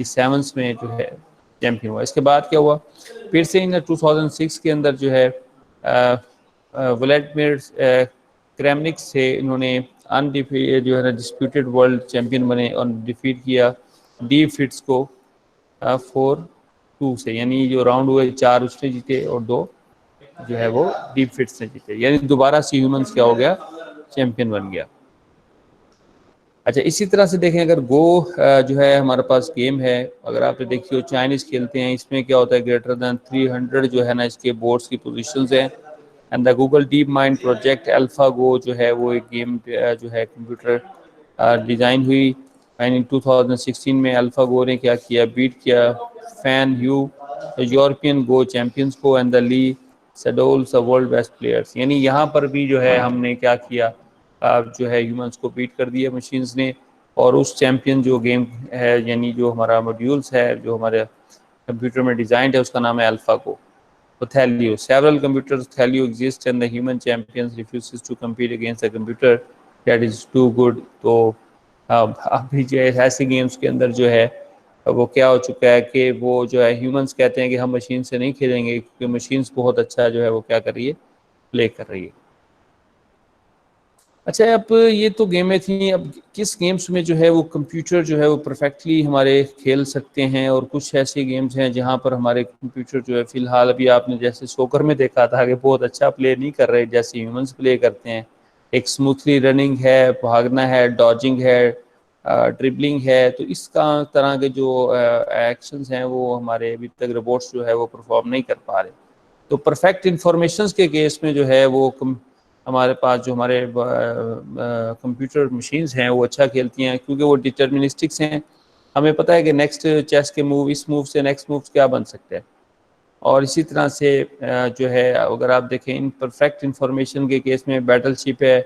Sevens में जो है चैम्पियन हुआ। इसके बाद क्या हुआ, फिर से इन 2006 के अंदर जो है व्लादिमीर क्रैमनिक से इन्होंने जो है ना डिस्प्यूटेड वर्ल्ड चैम्पियन बने और डिफीट किया डी फिट्स को 4-2 से, यानी जो राउंड हुए 4 उसने जीते और 2 जो है वो डी फिट्स ने जीते, यानी दोबारा से ह्यूमंस क्या हो गया, चैम्पियन बन गया। अच्छा, इसी तरह से देखें अगर गो जो है हमारे पास गेम है, अगर आपने देखिए चाइनीज़ खेलते हैं, इसमें क्या होता है ग्रेटर दैन 300 जो है ना इसके बोर्ड्स की पोजीशंस हैं। And the Google deep mind project alpha go जो है वो एक गेम जो है कंप्यूटर डिज़ाइन हुई एंड इन 2016 में अल्फा गो ने क्या किया, बीट किया Fan Hui European go champions को and the Lee Sedol's world best players. यानी यहाँ पर भी जो है हमने क्या किया, जो है ह्यूमंस को बीट कर दिया मशीन्स ने, और उस चैम्पियन जो गेम है यानी जो हमारा मॉड्यूल्स है जो हमारे कंप्यूटर में डिज़ाइन है उसका नाम है अल्फा को। Othello. Several computers Othello exist and the human champions refuses to compete against a computer that is too good. तो अभी जो है ऐसे गेम्स के अंदर जो है वो क्या हो चुका है कि वो जो है ह्यूमंस कहते हैं कि हम मशीन से नहीं खेलेंगे क्योंकि मशीन्स बहुत अच्छा जो है वो क्या कर रही है, प्ले कर रही है। अच्छा, अब ये तो गेमें थी, अब किस गेम्स में जो है वो कंप्यूटर जो है वो परफेक्टली हमारे खेल सकते हैं, और कुछ ऐसे गेम्स हैं जहां पर हमारे कंप्यूटर जो है फ़िलहाल अभी आपने जैसे सोकर में देखा था कि बहुत अच्छा प्ले नहीं कर रहे जैसे ह्यूमंस प्ले करते हैं। एक स्मूथली रनिंग है, भागना है, डॉजिंग है, ड्रिबलिंग है, तो इसका तरह के जो एक्शंस हैं वो हमारे अभी तक रोबोट्स जो है वो परफॉर्म नहीं कर पा रहे। तो परफेक्ट इंफॉर्मेशन के केस में जो है वो हमारे पास जो हमारे कंप्यूटर मशीन्स हैं वो अच्छा खेलती हैं क्योंकि वो डिटर्मिनिस्टिक्स हैं। हमें पता है कि नेक्स्ट चेस के मूव, इस मूव से नेक्स्ट मूव क्या बन सकता है, और इसी तरह से जो है अगर आप देखें इन परफेक्ट इंफॉर्मेशन के केस में बैटलशिप है,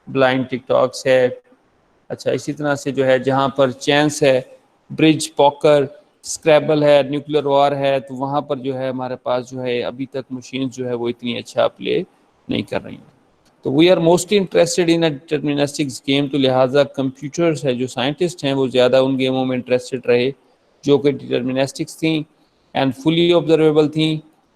ब्लाइंड टिकटॉक्स है। अच्छा, इसी तरह से जो है जहाँ पर चैंस है, ब्रिज, पॉकर, स्क्रैबल है, न्यूक्लियर वॉर है, तो वहाँ पर जो है हमारे पास जो है अभी तक मशीन जो है वो इतनी अच्छा प्ले नहीं कर रही हैं। तो we are mostly interested in a deterministics game, तो लिहाजा कंप्यूटर्स है जो साइंटिस्ट हैं वो ज़्यादा उन गेमों में इंटरेस्टेड रहे जो कि डिटर्मिनिस्टिक्स थी एंड फुली ऑब्जर्वेबल थी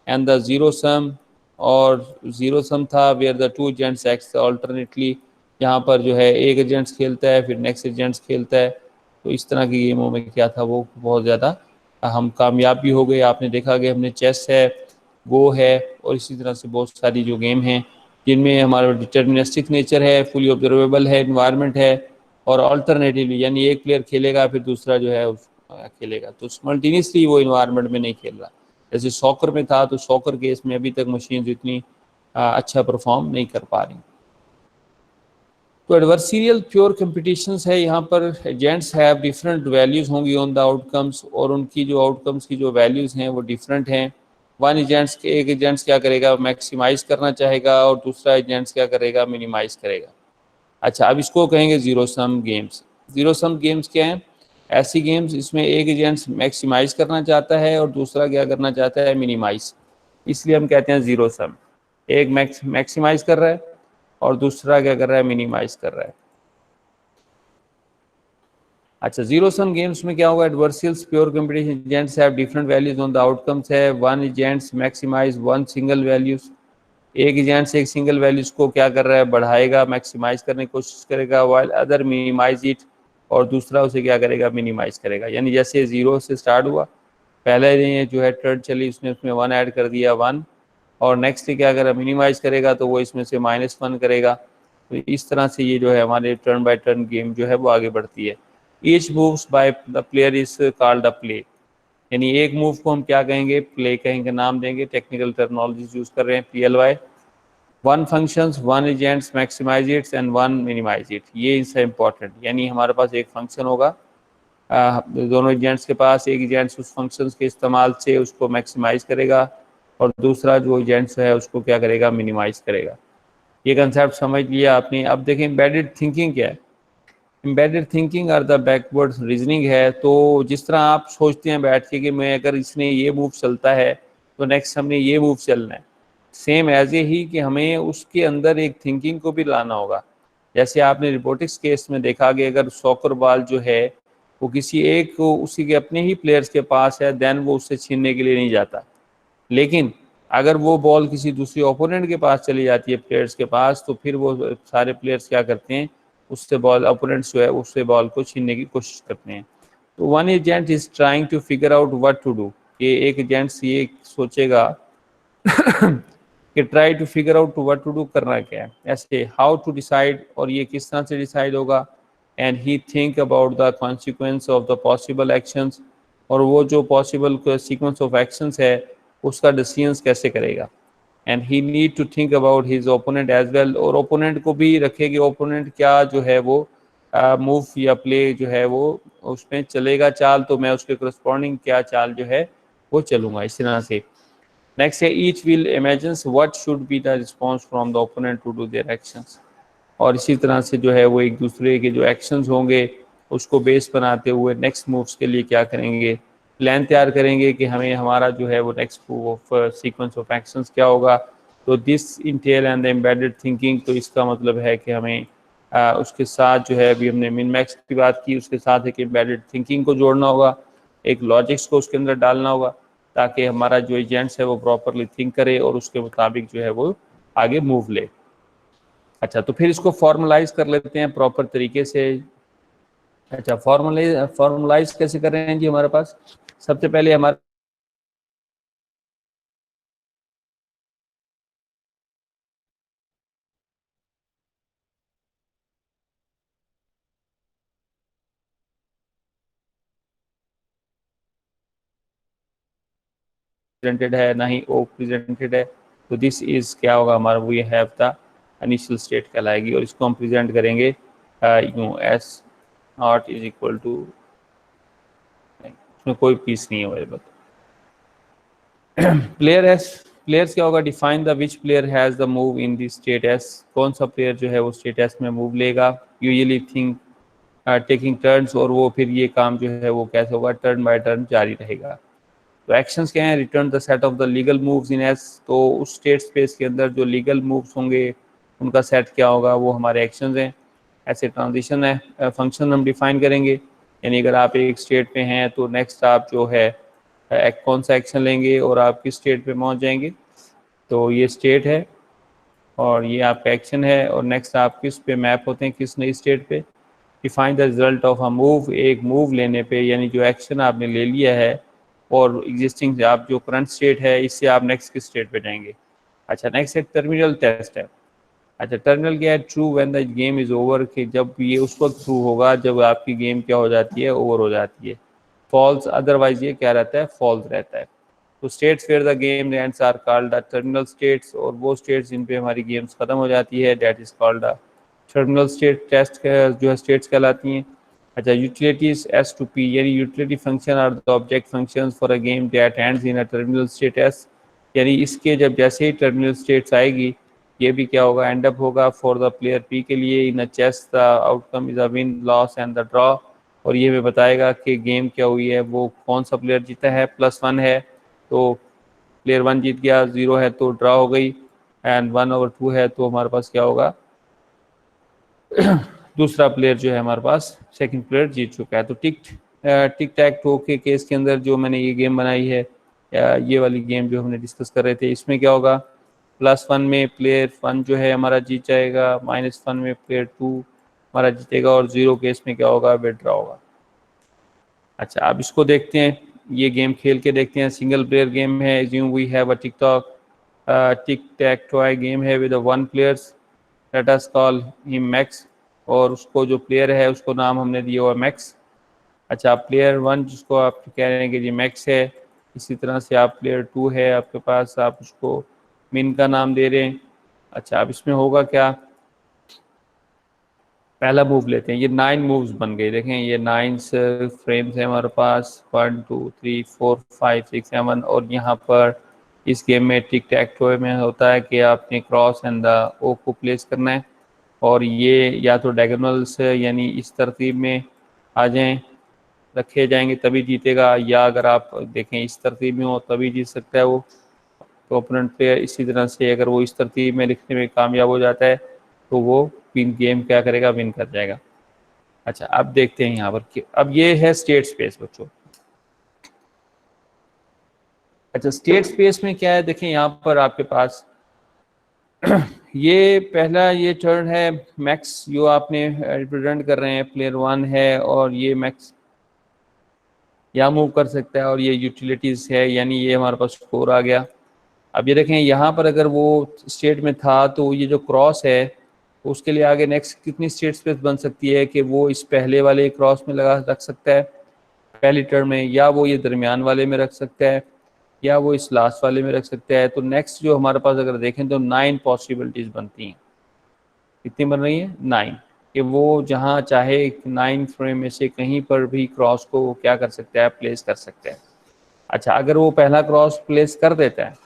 एंड द जीरो सम, और जीरो सम था where the two agents act alternately, यहाँ पर जो है एक एजेंट्स खेलता है फिर नेक्स्ट एजेंट्स खेलता है। तो इस तरह की गेमों में क्या था वो बहुत ज़्यादा हम कामयाब भी हो गए। आपने देखा कि हमने चेस है, गो है, और इसी तरह से बहुत सारी जो गेम हैं जिनमें हमारा डिटर्मिनिस्टिक नेचर है, फुली ऑब्जर्वेबल है, इन्वायरमेंट है, और अल्टरनेटिवली यानी एक प्लेयर खेलेगा फिर दूसरा जो है खेलेगा, तो सिमल्टेनियसली वो इन्वायरमेंट में नहीं खेल रहा। जैसे सॉकर में था, तो सॉकर केस में अभी तक मशीन इतनी अच्छा परफॉर्म नहीं कर पा रही। तो एडवर्सरियल प्योर कंपटीशंस है, यहाँ पर एजेंट्स हैव डिफरेंट वैल्यूज़ होंगी ऑन द आउटकम्स, और उनकी जो आउटकम्स की जो वैल्यूज़ हैं वो डिफरेंट हैं। वन एजेंट्स के एक एजेंट्स क्या करेगा, मैक्सिमाइज़ करना चाहेगा, और दूसरा एजेंट्स क्या करेगा, मिनिमाइज़ करेगा। अच्छा, अब इसको कहेंगे zero sum games. Zero sum games क्या हैं, ऐसी गेम्स इसमें एक एजेंट्स मैक्सिमाइज़ करना चाहता है और दूसरा क्या करना चाहता है, मिनिमाइज़, इसलिए हम कहते हैं ज़ीरो सम। एक मैक्सिमाइज़ कर रहा है और दूसरा क्या कर रहा है, मिनिमाइज़ कर रहा है। अच्छा, जीरो सम गेम्स में क्या होगा, adversarial pure competition agents have different values on the outcomes है। One agents maximize one single values, एक एजेंट्स एक सिंगल वैल्यूज को क्या कर रहा है, बढ़ाएगा, मैक्सिमाइज करने की कोशिश करेगा, वाइल अदर मिनिमाइज इट, और दूसरा उसे क्या करेगा, मिनिमाइज करेगा। यानी जैसे जीरो से स्टार्ट हुआ, पहले ने जो है टर्न चली उसने उसमें वन ऐड कर दिया, वन, और नेक्स्ट क्या करेगा, मिनिमाइज करेगा तो वो इसमें से -1 करेगा। तो इस तरह से ये जो है हमारे टर्न बाय टर्न गेम जो है वो आगे बढ़ती है। Each moves by the player is called a play, यानी एक मूव को हम क्या कहेंगे, प्ले कहेंगे, नाम देंगे, टेक्निकल टर्मिनोलॉजीज यूज कर रहे हैं, PLY। One functions, one agents maximize its and one minimize it, ये इससे इंपॉर्टेंट, यानी हमारे पास एक फंक्शन होगा, दोनों एजेंट्स के पास, एक एजेंट्स उस फंक्शन के इस्तेमाल से उसको मैक्सिमाइज करेगा और दूसरा जो एजेंट्स है उसको क्या करेगा, मिनिमाइज करेगा। ये कंसेप्ट समझ लिया आपने। अब देखें एम्बेडेड थिंकिंग क्या है। एम्बेडेड थिंकिंग और द बैकवर्ड रीजनिंग है, तो जिस तरह आप सोचते हैं बैठ के कि मैं अगर इसने ये मूव चलता है तो नेक्स्ट हमने ये मूव चलना है, सेम एज ए ही कि हमें उसके अंदर एक थिंकिंग को भी लाना होगा। जैसे आपने रोबोटिक्स केस में देखा कि अगर सॉकर बॉल जो है वो किसी एक को उसी के अपने ही प्लेयर्स के पास है, देन वो उससे छीनने के लिए नहीं जाता। लेकिन अगर वो बॉल किसी दूसरे ओपोनेंट के पास चली जाती है, प्लेयर्स के पास, तो फिर वो सारे प्लेयर्स क्या करते हैं, उससे बॉल, ओपोनेंट्स जो है उससे बॉल को छीनने की कोशिश करते हैं। तो one agent is trying to figure out what to do, कि एक एजेंट ये सोचेगा कि try to figure out to what to do, करना क्या है, ऐसे हाउ टू डिसाइड, और ये किस तरह से डिसाइड होगा। And he think about the consequence of the possible actions, और वो जो पॉसिबल सीक्वेंस ऑफ एक्शंस है उसका डिसीजंस कैसे करेगा। And he need to think about his opponent as well, और ओपोनेंट को भी रखे कि ओपोनेंट क्या जो है वो मूव या प्ले जो है वो उसमें चलेगा चाल, तो मैं उसके करस्पॉन्डिंग क्या चाल जो है वो चलूंगा, इस तरह से। नेक्स्ट है each will imagines what should be the response from the opponent to do their actions, और इसी तरह से जो है वो एक दूसरे के जो एक्शंस होंगे उसको बेस बनाते हुए नेक्स्ट मूव्स के लिए क्या करेंगे, प्लान तैयार करेंगे कि हमें हमारा जो है वो next move of sequence of actions क्या होगा। तो this Intel and the embedded thinking, तो इसका मतलब है कि हमें उसके साथ जो है, अभी हमने मिन मैक्स की बात की, उसके साथ एक एम्बेडेड थिंकिंग को जोड़ना होगा, एक लॉजिक्स को उसके अंदर डालना होगा, ताकि हमारा जो एजेंट्स है वो प्रॉपरली थिंक करे और उसके मुताबिक जो है वो आगे मूव ले। अच्छा, तो फिर इसको फॉर्मलाइज कर लेते हैं प्रॉपर तरीके से। अच्छा, फॉर्मलाइज कैसे कर रहे हैं जी, हमारे पास सबसे पहले हमारे प्रेजेंटेड है, ना ही ओ प्रेजेंटेड है। तो दिस इज क्या होगा हमारा, we have the initial state कहलाएगी, और इसको हम प्रेजेंट करेंगे यूं, S not is equal to, इसमें कोई पीस नहीं है अवेलेबल। प्लेयर एस, प्लेयर्स क्या होगा, define the which player has the move in the state S, कौन सा प्लेयर जो है वो स्टेट एस में मूव लेगा। यूजुअली थिंक टेकिंग टर्न्स, और वो फिर ये काम जो है वो कैसे होगा, टर्न बाय टर्न जारी रहेगा। तो एक्शंस क्या है, return the set of the legal moves in S, तो उस स्टेट स्पेस के अंदर जो लीगल मूव्स होंगे उनका सेट क्या होगा, वो हमारे एक्शंस हैं। ऐसे ट्रांजिशन है फंक्शन हम डिफाइन करेंगे, यानी अगर आप एक स्टेट पे हैं तो नेक्स्ट आप जो है कौन सा एक्शन लेंगे और आप किस स्टेट पे पहुंच जाएंगे। तो ये स्टेट है और ये आपका एक्शन है, और नेक्स्ट आप किस पे मैप होते हैं, किस नई स्टेट पे। Define the result of a move, एक मूव लेने पे, यानी जो एक्शन आपने ले लिया है और एग्जिस्टिंग आप जो करंट स्टेट है इससे आप नेक्स्ट किस स्टेट पे जाएंगे। अच्छा, नेक्स्ट एक टर्मिनल टेस्ट है। अच्छा, टर्मिनल क्या है, true when the game is over, कि जब ये उस वक्त ट्रू होगा जब आपकी गेम क्या हो जाती है, ओवर हो जाती है। फॉल्स अदरवाइज ये क्या रहता है, फॉल्स रहता है। तो states where the game ends are called the terminal states, और वो स्टेट्स जिन पे हमारी गेम्स खत्म हो जाती है that is called the terminal state test जो है स्टेट्स कहलाती हैं। अच्छा, यूटिलिटीज एस टू पी, यानी utility function are the object functions for a game that ends in a terminal state S, यानी इसके जब जैसे ही टर्मिनल स्टेट्स आएगी ये भी क्या होगा, एंड अप होगा फॉर द प्लेयर पी के लिए। In a chess the outcome is a win, loss and the draw, और ये हमें बताएगा कि गेम क्या हुई है, वो कौन सा प्लेयर जीता है। +1 है तो प्लेयर 1 जीत गया, 0 है तो ड्रॉ हो गई, एंड 1/2 है तो हमारे पास क्या होगा, दूसरा प्लेयर जो है हमारे पास सेकंड प्लेयर जीत चुका है। तो टिक टैक टो के केस के अंदर जो मैंने ये गेम बनाई है, ये वाली गेम जो हमने डिस्कस कर रहे थे, इसमें क्या होगा, +1 में प्लेयर 1 जो है हमारा जीत जाएगा, -1 में प्लेयर 2 हमारा जीतेगा, और 0 केस में क्या होगा, विड्रॉ होगा। अच्छा, अब इसको देखते हैं, ये गेम खेल के देखते हैं। सिंगल प्लेयर गेम है, assume we have a tic tac toe game है with 1 players, let us call him Max, और उसको जो प्लेयर है उसको नाम हमने दिया हुआ मैक्स। अच्छा, प्लेयर 1 जिसको आप कह रहे हैं कि जी मैक्स है, इसी तरह से आप प्लेयर 2 है आपके पास, आप उसको मिन का नाम दे रहे हैं। अच्छा, अब इसमें होगा क्या, पहला मूव लेते हैं, ये 9 मूव्स बन गए, देखें ये 9 फ्रेम्स हैं हमारे पास, 1 2 3 4 5 6 7, और यहाँ पर इस गेम में टिक टैक टॉय में होता है कि आपने क्रॉस एंड द ओ को प्लेस करना है, और ये या तो डायगोनल्स यानी इस तरतीब में आ जाएं, रखे जाएंगे तभी जीतेगा, या अगर आप देखें इस तरतीब में हो तभी जीत सकता है वो। तो ओपोनेंट प्लेयर इसी तरह से अगर वो इस तरतीब में लिखने में कामयाब हो जाता है तो वो विन गेम क्या करेगा, विन कर जाएगा। अच्छा, अब देखते हैं यहाँ पर कि अब ये है स्टेट स्पेस बच्चों। अच्छा, स्टेट स्पेस में क्या है, देखें यहाँ पर आपके पास ये पहला ये टर्न है मैक्स जो आपने रिप्रेजेंट कर रहे हैं, प्लेयर 1 है और ये मैक्स यहाँ मूव कर सकता है, और ये यूटिलिटीज है, यानी ये हमारे पास स्कोर आ गया। अब ये देखें यहाँ पर अगर वो स्टेट में था तो ये जो क्रॉस है उसके लिए आगे नेक्स्ट कितनी स्टेट स्पेस बन सकती है कि वो इस पहले वाले क्रॉस में लगा रख सकता है पहली टर्म में, या वो ये दरमियान वाले में रख सकता है, या वो इस लास्ट वाले में रख सकता है। तो नेक्स्ट जो हमारे पास अगर देखें तो 9 पॉसिबिलिटीज बनती हैं। कितनी बन रही है? 9, कि वो जहाँ चाहे 9 फ्रेम में से कहीं पर भी क्रॉस को क्या कर सकता है, प्लेस कर सकता है। अच्छा, अगर वो पहला क्रॉस प्लेस कर देता है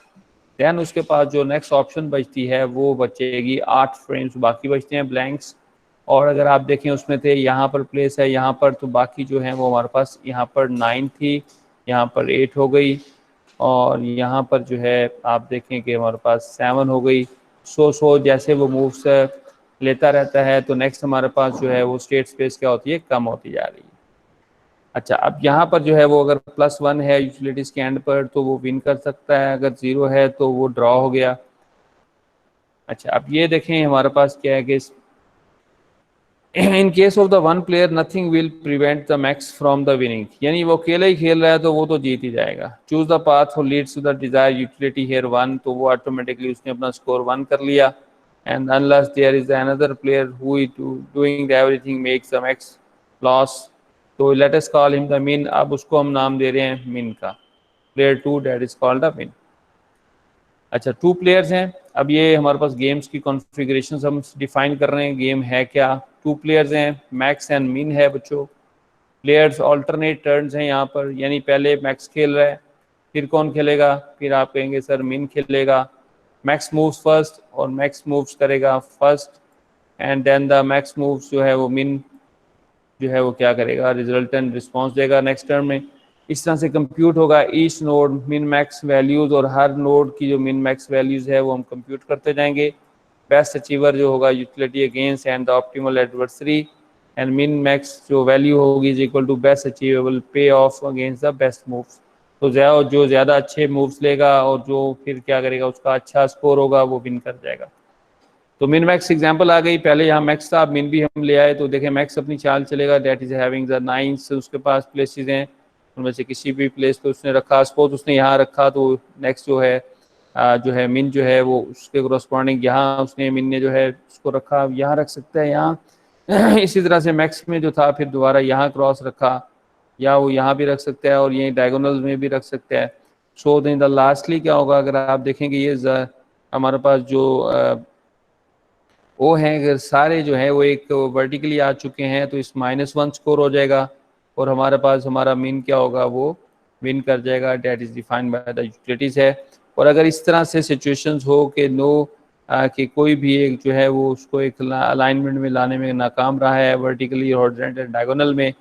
दैन उसके पास जो नेक्स्ट ऑप्शन बचती है वो बचेगी 8 फ्रेम्स, बाकी बचते हैं ब्लैंक्स। और अगर आप देखें उसमें थे यहाँ पर प्लेस है यहाँ पर, तो बाकी जो है वो हमारे पास यहाँ पर 9 थी, यहाँ पर 8 हो गई, और यहाँ पर जो है आप देखें कि हमारे पास 7 हो गई। सो जैसे वो मूव्स लेता रहता है तो नेक्स्ट हमारे पास जो है वो स्टेट स्पेस क्या होती है, कम होती जा रही है। अच्छा, अब यहाँ पर जो है वो अगर +1 है यूटिलिटीज के एंड पर तो वो विन कर सकता है, अगर 0 है तो वो ड्रॉ हो गया। अच्छा, अब ये देखें हमारे पास क्या है कि in case of the one player nothing will prevent the max from the winning, यानी वो अकेले ही खेल रहा है तो वो तो जीत ही जाएगा। Choose the path for leads to the desire utility here 1, तो वो ऑटोमेटिकली उसने अपना स्कोर 1 कर लिया। And unless there is another player who is doing everything makes the max loss, तो let us call him the Min. अब उसको हम नाम दे रहे हैं मिन का, player 2 that is called the मिन। अच्छा, 2 प्लेयर्स हैं। अब ये हमारे पास गेम्स की कॉन्फ़िगरेशंस हम डिफाइन कर रहे हैं, गेम है क्या। 2 प्लेयर्स हैं, मैक्स एंड मिन है बच्चों। प्लेयर्स ऑल्टरनेट टर्न्स हैं यहाँ पर, यानी पहले मैक्स खेल रहा है, फिर कौन खेलेगा, फिर आप कहेंगे सर मिन खेलेगा। मैक्स मूव्स फर्स्ट और मैक्स मूव्स करेगा first, and then the max moves जो है वो मिन जो है वो क्या करेगा, रिजल्टेंट रिस्पॉन्स देगा नेक्स्ट टर्म में। इस तरह से कंप्यूट होगा each node min max values, और हर नोड की जो मिन मैक्स वैल्यूज़ है वो हम कंप्यूट करते जाएंगे। बेस्ट अचीवर जो होगा utility against and the optimal adversary, and min max जो वैल्यू होगी is equal to best achievable payoff against the best moves. तो जो ज़्यादा अच्छे मूव्स लेगा और जो फिर क्या करेगा उसका अच्छा स्कोर होगा वो विन कर जाएगा। तो मिन मैक्स एग्जांपल आ गई, पहले यहाँ मैक्स था, अब मिन भी हम ले आए। तो देखें मैक्स अपनी चाल चलेगा, दैट इज हैविंग द 9, उसके पास प्लेसेस हैं, उनमें से किसी भी प्लेस पे उसने रखा, सपोज उसने यहाँ रखा तो नेक्स्ट जो है मिन जो है वो उसके कोरस्पॉन्डिंग यहाँ उसने मिन ने जो है उसको रखा, यहाँ रख सकता है यहाँ इसी तरह से मैक्स में जो था फिर दोबारा यहाँ क्रॉस रखा, या वो यहाँ भी रख सकता है और यहीं डायगोनल में भी रख सकता है। सो देन द लास्टली क्या होगा, अगर आप देखेंगे ये हमारे पास जो वो हैं, अगर सारे जो हैं वो एक वर्टिकली आ चुके हैं तो इस -1 स्कोर हो जाएगा, और हमारे पास हमारा मीन क्या होगा, वो विन कर जाएगा, that is defined by the utilities है। और अगर इस तरह से सिचुएशंस हो कि कि कोई भी एक जो है वो उसको एक अलाइनमेंट में लाने में नाकाम रहा है वर्टिकली और डायगोनल में,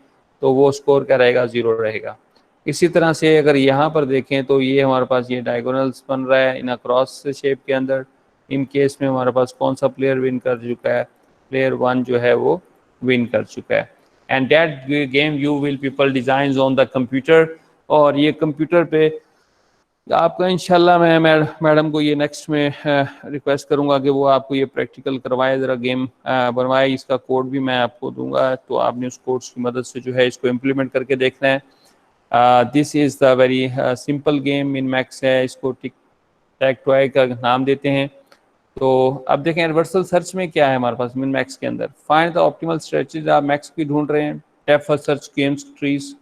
तो वो स्कोर क्या रहेगा, 0 रहेगा। इसी तरह से अगर यहाँ पर देखें तो ये हमारे पास ये डायगोनल्स बन रहा है इन क्रॉस शेप के अंदर। इन केस में हमारे पास कौन सा प्लेयर विन कर चुका है, प्लेयर 1 जो है वो विन कर चुका है। And that game you will people design on the computer, और ये कंप्यूटर पे आपका इंशाल्लाह मैं मैडम को ये नेक्स्ट में रिक्वेस्ट करूंगा कि वो आपको ये प्रैक्टिकल करवाए, ज़रा गेम बनवाए। इसका कोड भी मैं आपको दूंगा, तो आपने उस कोड्स की मदद से जो है इसको इम्प्लीमेंट करके देखना है। This is the very simple game, मिन मैक्स है, इसको टिक टैग टॉय का नाम देते हैं। तो अब देखें यूनिवर्सल सर्च में क्या है हमारे पास मिन मैक्स के अंदर, फाइंड द ऑप्टिमल स्ट्रेटजीज, आप मैक्स की ढूंढ रहे हैं, tap for search games trees,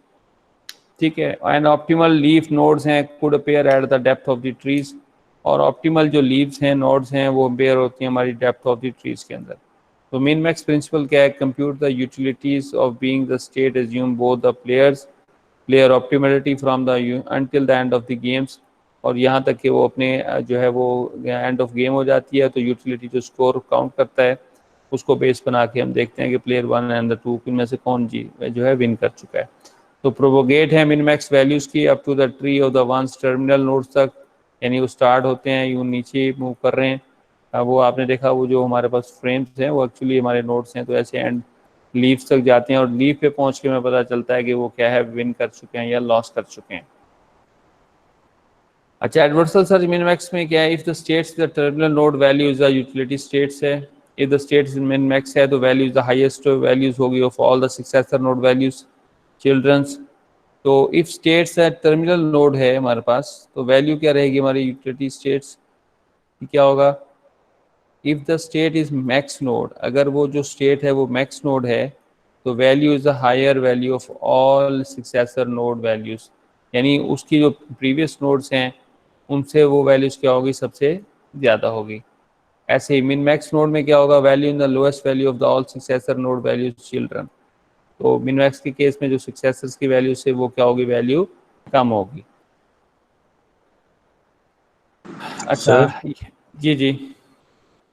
ठीक है। एंड ऑप्टिमल लीफ नोड्स हैं could appear at the depth of the trees, और ऑप्टिमल जो लीव्स हैं नोड्स हैं वो अपेयर होती हैं हमारी डेप्थ ऑफ द ट्रीज के अंदर। तो मिन मैक्स प्रिंसिपल क्या है, compute the utilities of being the state assume both the player optimality from the until the end of the games, और यहाँ तक कि वो अपने जो है वो एंड ऑफ गेम हो जाती है। तो यूटिलिटी जो स्कोर काउंट करता है उसको बेस बना के हम देखते हैं कि प्लेयर 1 एंड द 2 में से कौन जो है विन कर चुका है। तो प्रोपोगेट है मिन मैक्स वैल्यूज़ की up to the tree of the ones terminal nodes तक, यानी वो स्टार्ट होते हैं यूँ नीचे मूव कर रहे हैं। वो आपने देखा वो जो हमारे पास फ्रेम्स हैं वो एक्चुअली हमारे नोड्स हैं, तो ऐसे एंड लीफ तक जाते हैं और लीफ पे पहुंच के हमें पता चलता है कि वो क्या है, विन कर चुके हैं या लॉस कर चुके हैं। अच्छा, एडवर्सल सर्च मिन मैक्स में क्या है, if the states the terminal node value is the utility states है, if the states min max है तो value is the highest values होगी of all the successor node values childrens. तो if states है terminal node है हमारे पास, तो value क्या रहेगी हमारी यूटिलिटी स्टेट्स की, क्या होगा, if the state is max node, अगर वो जो स्टेट है वो मैक्स नोड है तो value is the higher value of all successor node values, यानी उसकी जो प्रीवियस नोड्स हैं उनसे वो वैल्यूज क्या होगी, सबसे ज़्यादा होगी। ऐसे ही मिन मैक्स नोड में क्या होगा, value in the lowest value of the all successor node values children. तो मिन मैक्स के केस में जो सक्सेसर्स की वैल्यू से वो क्या होगी, वैल्यू कम होगी। अच्छा सर जी जी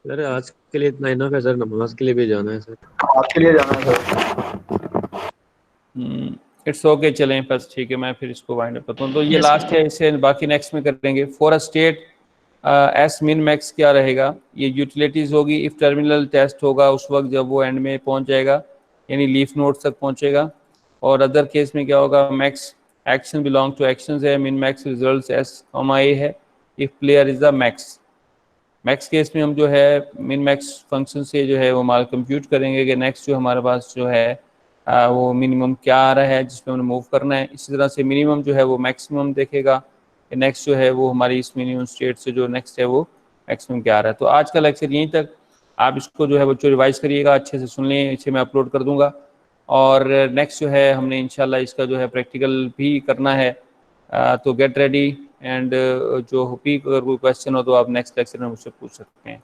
सर आज के लिए इतना इनफ है सर, नमाज के लिए भी जाना है सर। आपके लिए जाना है सर। इट्स ओके, चलें बस ठीक है, मैं फिर इसको वाइंड अप करता हूँ। तो ये Yes, लास्ट है, इसे बाकी नेक्स्ट में करेंगे। For a state S min max क्या रहेगा, ये यूटिलिटीज़ होगी। इफ टर्मिनल टेस्ट होगा उस वक्त जब वो एंड में पहुंच जाएगा, यानी लीफ नोड तक पहुंचेगा। और अदर केस में क्या होगा, max action belong to actions है, min max results S comma A है if player is the max. Max case में हम जो है मिन मैक्स फंक्शन से जो है वो हमारा कंप्यूट करेंगे कि नेक्स्ट जो हमारे पास जो है वो मिनिमम क्या आ रहा है जिसमें हमने मूव करना है। इसी तरह से मिनिमम जो है वो मैक्सिमम देखेगा कि नेक्स्ट जो है वो हमारी इस मिनिमम स्टेट से जो नेक्स्ट है वो मैक्सिमम क्या आ रहा है। तो आज का लेक्चर यहीं तक, आप इसको जो है बच्चों रिवाइज करिएगा, अच्छे से सुन लें, इसे मैं अपलोड कर दूंगा। और नेक्स्ट जो है हमने इंशाल्लाह इसका जो है प्रैक्टिकल भी करना है। तो गेट रेडी एंड जो भी अगर कोई क्वेश्चन हो तो आप नेक्स्ट लेक्चर में मुझसे पूछ सकते हैं।